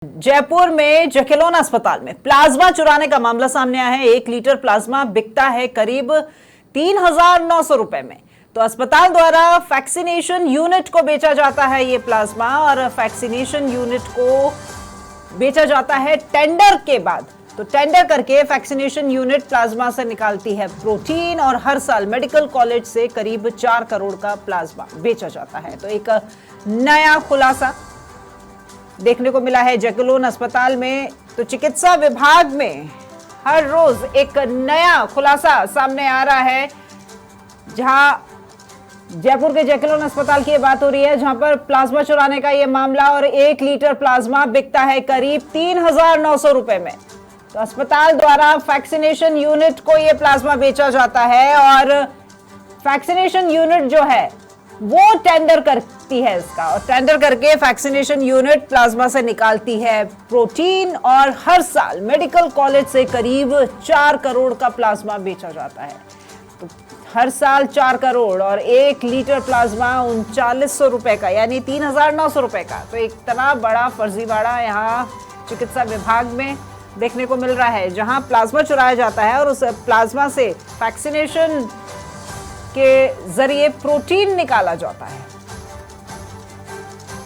जयपुर में जकेलोन अस्पताल में प्लाज्मा चुराने का मामला सामने आया है। 1 लीटर प्लाज्मा बिकता है करीब 3,900 रुपए में। तो अस्पताल द्वारा वैक्सीनेशन यूनिट को बेचा जाता है ये प्लाज्मा, और वैक्सीनेशन यूनिट को बेचा जाता है टेंडर के बाद। तो टेंडर करके वैक्सीनेशन यूनिट प्लाज्मा से निकालती है प्रोटीन, और हर साल मेडिकल कॉलेज से करीब 4 करोड़ का प्लाज्मा बेचा जाता है। तो एक नया खुलासा देखने को मिला है जकेलोन अस्पताल में। तो चिकित्सा विभाग में हर रोज एक नया खुलासा सामने आ रहा है, जहां जयपुर के जकेलोन अस्पताल की बात हो रही है, जहां पर प्लाज्मा चुराने का यह मामला, और 1 लीटर प्लाज्मा बिकता है करीब 3,900 रुपए में। तो अस्पताल द्वारा वैक्सीनेशन यूनिट को यह प्लाज्मा बेचा जाता है, और वैक्सीनेशन यूनिट जो है वो टेंडर करती है इसका, और टेंडर करके वैक्सीनेशन यूनिट प्लाज्मा से निकालती है प्रोटीन, और हर साल मेडिकल कॉलेज से करीब 4 करोड़ का प्लाज्मा बेचा जाता है। तो हर साल 4 करोड़ और 1 लीटर प्लाज्मा 3900 रुपए का, यानी 3,900 रुपए का। तो एक इतना बड़ा फर्जीवाड़ा यहाँ चिकित्सा विभाग में देखने को मिल रहा है, जहां प्लाज्मा चुराया जाता है और उस प्लाज्मा से वैक्सीनेशन के जरिए प्रोटीन निकाला जाता है।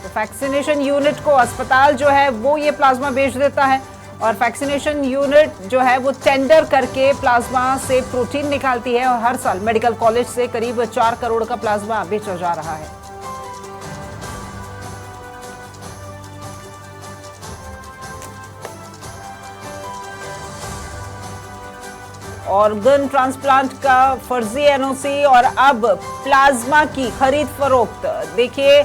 तो वैक्सीनेशन यूनिट को अस्पताल जो है वो ये प्लाज्मा बेच देता है, और वैक्सीनेशन यूनिट जो है वो टेंडर करके प्लाज्मा से प्रोटीन निकालती है, और हर साल मेडिकल कॉलेज से करीब 4 करोड़ का प्लाज्मा बेचा जा रहा है। ऑर्गन ट्रांसप्लांट का फर्जी एनओसी और अब प्लाज्मा की खरीद फरोख्त। देखिए,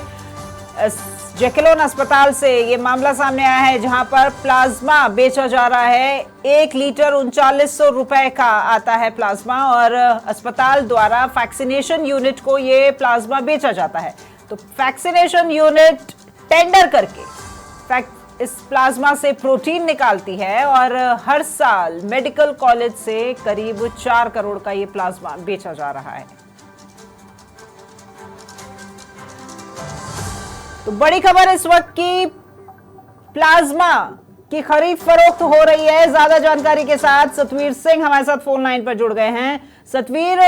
जकेलोन अस्पताल से ये मामला सामने आया है, जहां पर प्लाज्मा बेचा जा रहा है। 1 लीटर 3900 रुपए का आता है प्लाज्मा, और अस्पताल द्वारा वैक्सीनेशन यूनिट को ये प्लाज्मा बेचा जाता है। तो वैक्सीनेशन यूनिट टेंडर करके इस प्लाज्मा से प्रोटीन निकालती है, और हर साल मेडिकल कॉलेज से करीब 4 करोड़ का ये प्लाज्मा बेचा जा रहा है। तो बड़ी खबर इस वक्त की, प्लाज्मा की खरीद फरोख्त हो रही है। ज्यादा जानकारी के साथ सतवीर सिंह हमारे साथ फोन लाइन पर जुड़ गए हैं। सतवीर,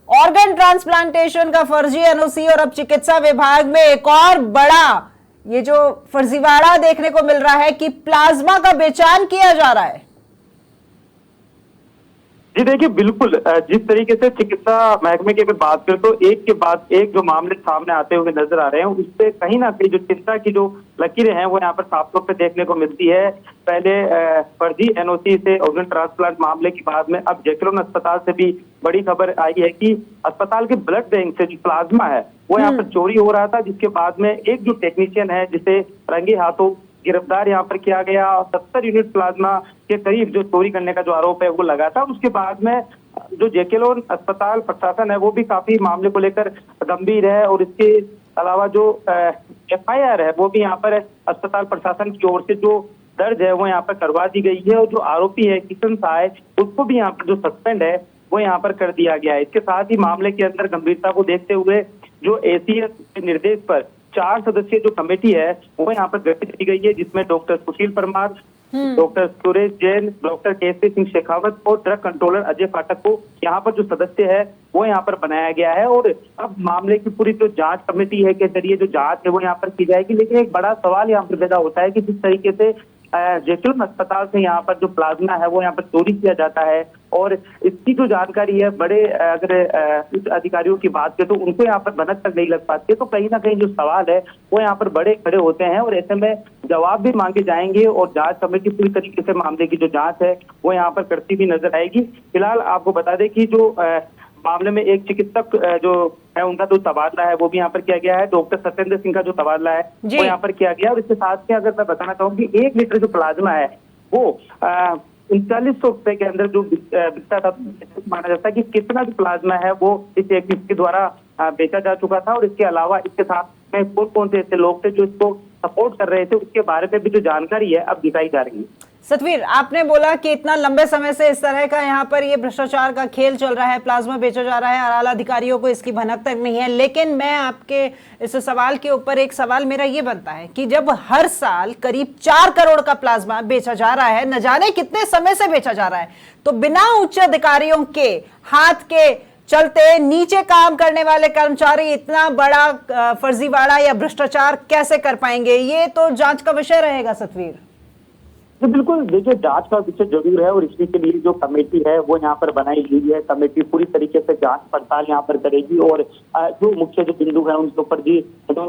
ऑर्गन ट्रांसप्लांटेशन का फर्जी एनओसी और अब चिकित्सा विभाग में एक और बड़ा ये जो फर्जीवाड़ा देखने को मिल रहा है कि प्लाज्मा का बेचान किया जा रहा है। जी देखिए, बिल्कुल जिस तरीके से चिकित्सा महकमे की अगर बात करें तो एक के बाद एक जो मामले सामने आते हुए नजर आ रहे हैं, उससे कहीं ना कहीं जो चिंता की जो लकीरें हैं वो यहाँ पर साफ तौर पे देखने को मिलती है। पहले फर्जी एनओसी से ऑर्गन ट्रांसप्लांट मामले की बाद में अब जकेलोन अस्पताल से भी बड़ी खबर आई है कि अस्पताल के ब्लड बैंक से जो प्लाज्मा है वो यहाँ पर चोरी हो रहा था, जिसके बाद में एक जो टेक्नीशियन है जिसे रंगे हाथों गिरफ्तार यहाँ पर किया गया, 70 यूनिट प्लाज्मा के करीब जो चोरी करने का जो आरोप है वो लगा था। उसके बाद में जो जकेलोन अस्पताल प्रशासन है वो भी काफी मामले को लेकर गंभीर है, और इसके अलावा जो FIR है वो भी यहाँ पर अस्पताल प्रशासन की ओर से जो दर्ज है वो यहाँ पर करवा दी गई है, और जो आरोपी है किशन साय उसको भी यहाँ पर जो सस्पेंड है वो यहाँ पर कर दिया गया है। इसके साथ ही मामले के अंदर गंभीरता को देखते हुए जो ACS के निर्देश पर 4 सदस्यीय जो कमेटी है वो यहाँ पर गठित की गई है, जिसमें डॉक्टर सुशील परमार, डॉक्टर सुरेश जैन, डॉक्टर केसरी सिंह शेखावत और ड्रग कंट्रोलर अजय पाठक को यहाँ पर जो सदस्य है वो यहाँ पर बनाया गया है। और अब मामले की पूरी जो जांच कमेटी है के जरिए जो जांच है वो यहाँ पर की जाएगी। लेकिन एक बड़ा सवाल यहाँ पर पैदा होता है कि जिस तरीके से जकेलोन अस्पताल से यहाँ पर जो प्लाज्मा है वो यहाँ पर चोरी किया जाता है, और इसकी जो जानकारी है बड़े अगर उच्च अधिकारियों की बात करें तो उनको यहाँ पर भनक तक नहीं लग पाती है। तो कहीं ना कहीं जो सवाल है वो यहाँ पर बड़े खड़े होते हैं, और ऐसे में जवाब भी मांगे जाएंगे, और जांच कमेटी पूरी तरीके से मामले की जो जांच है वो यहाँ पर करती भी नजर आएगी। फिलहाल आपको बता दें कि जो मामले में एक चिकित्सक जो है उनका जो तबादला है वो भी यहाँ पर किया गया है। डॉक्टर सत्येंद्र सिंह का जो तबादला है वो यहाँ पर किया गया, और इसके साथ में अगर मैं बताना चाहूँ कि 1 लीटर जो प्लाज्मा है वो 3900 रुपए के अंदर जो बिकता था, माना जाता है कि कितना जो प्लाज्मा है वो इस एक के द्वारा बेचा जा चुका था। और इसके अलावा इसके साथ में कौन कौन से ऐसे लोग थे जो इसको सपोर्ट कर रहे थे, उसके बारे में भी जो जानकारी है अब दिखाई जा रही है। सतवीर, आपने बोला कि इतना लंबे समय से इस तरह का यहाँ पर ये भ्रष्टाचार का खेल चल रहा है, प्लाज्मा बेचा जा रहा है और आला अधिकारियों को इसकी भनक तक नहीं है। लेकिन मैं आपके इस सवाल के ऊपर एक सवाल मेरा ये बनता है कि जब हर साल करीब 4 करोड़ का प्लाज्मा बेचा जा रहा है, न जाने कितने समय से बेचा जा रहा है, तो बिना उच्च अधिकारियों के हाथ के चलते नीचे काम करने वाले कर्मचारी इतना बड़ा फर्जीवाड़ा या भ्रष्टाचार कैसे कर पाएंगे? ये तो जांच का विषय रहेगा सतवीर। तो बिल्कुल देखिए, जांच का विषय जरूर है और इसी के लिए जो कमेटी है वो यहाँ पर बनाई गई है। कमेटी पूरी तरीके से जांच पड़ताल यहाँ पर करेगी और जो मुख्य जो बिंदु है उनके ऊपर जी जो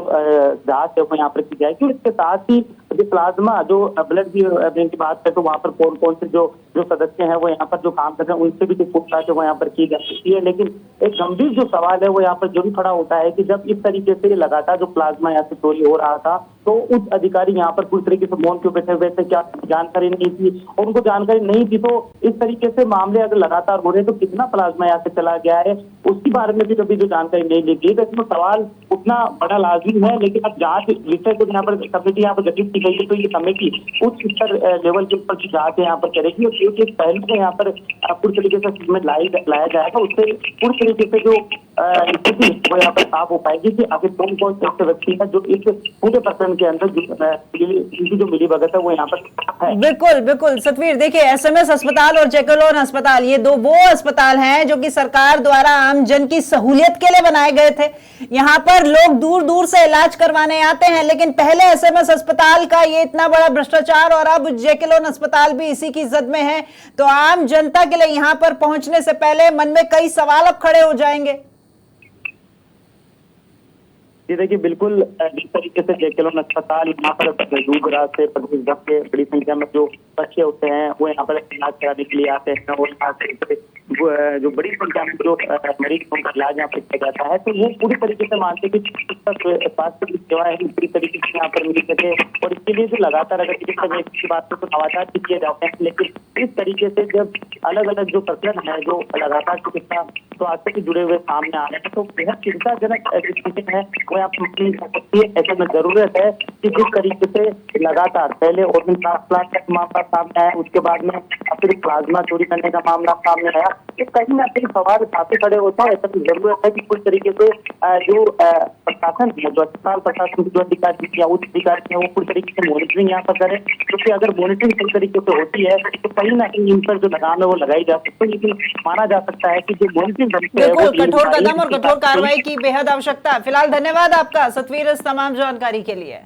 जांच है वो यहाँ पर की जाएगी। और इसके साथ ही जो प्लाज्मा जो ब्लड बैंक की बात करें तो वहाँ पर कौन कौन से जो सदस्य हैं वो यहाँ पर जो काम कर रहे हैं उनसे भी जो पूछताछ है वो यहाँ पर की जा सकती है। लेकिन एक गंभीर जो सवाल है वो यहाँ पर जरूर खड़ा होता है कि जब इस तरीके से लगातार जो प्लाज्मा यहाँ से चोरी हो रहा था तो उच्च अधिकारी यहाँ पर पूरी तरीके से मौन क्यों बैठे हुए थे? क्या जानकारी नहीं थी? और उनको जानकारी नहीं थी तो इस तरीके से मामले अगर लगातार हो रहे तो कितना प्लाज्मा यहाँ से चला गया है उसके बारे में भी कभी जो जानकारी नहीं ली गई। तो इसमें सवाल उतना बड़ा लाजमी है। लेकिन अब जांच विषय को यहाँ पर कमेटी यहाँ पर गठित की गई है तो ये कमेटी उच्च स्तर लेवल के ऊपर की जांच यहाँ पर करेगी और एक एक पहलू को यहाँ पर पूरी तरीके से लाया जाएगा। उससे पूरी तरीके से जो स्थिति वो यहाँ पर साफ हो पाएगी कि आखिर कौन कौन से ऐसे व्यक्ति है जो इस पूरे प्रकरण के अंदर जो मिली भगत है वो यहाँ पर है। बिल्कुल बिल्कुल सतवीर, देखिए एसएमएस अस्पताल और जैकलोन अस्पताल ये दो वो अस्पताल हैं जो कि सरकार द्वारा आम जन की सहूलियत के लिए बनाए गए थे। यहाँ पर लोग दूर दूर से इलाज करवाने आते हैं, लेकिन पहले एसएमएस अस्पताल का ये इतना बड़ा भ्रष्टाचार और अब जैकलोन अस्पताल भी इसी की जद में है। तो आम जनता के लिए यहाँ पर पहुंचने से पहले मन में कई सवाल अब खड़े हो जाएंगे। देखिए बिल्कुल जिस तरीके से जैकलोन अस्पताल यहाँ पर दूर दराज से प्रदेश भर के बड़ी संख्या में जो बच्चे होते हैं वो यहाँ पर इलाज कराने के लिए आते हैं और यहाँ से जो बड़ी संख्या में जो मरीज उनका इलाज यहाँ पर किया जाता है तो वो पूरी तरीके से मानते हैं कि स्वास्थ्य की सेवाएं पूरी तरीके से यहाँ पर मिल सके। और इसके लिए जो लगातार अगर चिकित्सा की बात करें तो नवाचार भी किए जाते हैं। लेकिन इस तरीके से जब अलग अलग जो प्रकरण है जो लगातार चिकित्सा स्वास्थ्य से जुड़े हुए सामने आ रहे हैं तो बेहद चिंताजनक स्थिति है वो यहाँ पर नहीं हो सकती है। ऐसे में जरूरत है कि जिस तरीके से लगातार पहले ऑर्गन ट्रांसप्लांट का मामला सामने आया, उसके बाद में फिर प्लाज्मा चोरी करने का मामला सामने आया, तो कहीं ना कहीं सवाल साथ खड़े होता है। ऐसा जरूरत है कि पूरी तरीके से जो प्रशासन है, जो अस्पताल प्रशासन जो अधिकारी या उच्च अधिकारी है वो पूरी तरीके से मॉनिटरिंग यहाँ पर करे, क्योंकि अगर मॉनिटरिंग पूरी तरीके से होती है तो कहीं ना कहीं इन पर जो लगाम है वो लगाई जा सकती है। लेकिन माना जा सकता है कि जो मॉनिटरिंग कठोर कदम और कठोर कार्रवाई की बेहद आवश्यकता है। फिलहाल धन्यवाद आपका सतवीर इस तमाम जानकारी के लिए।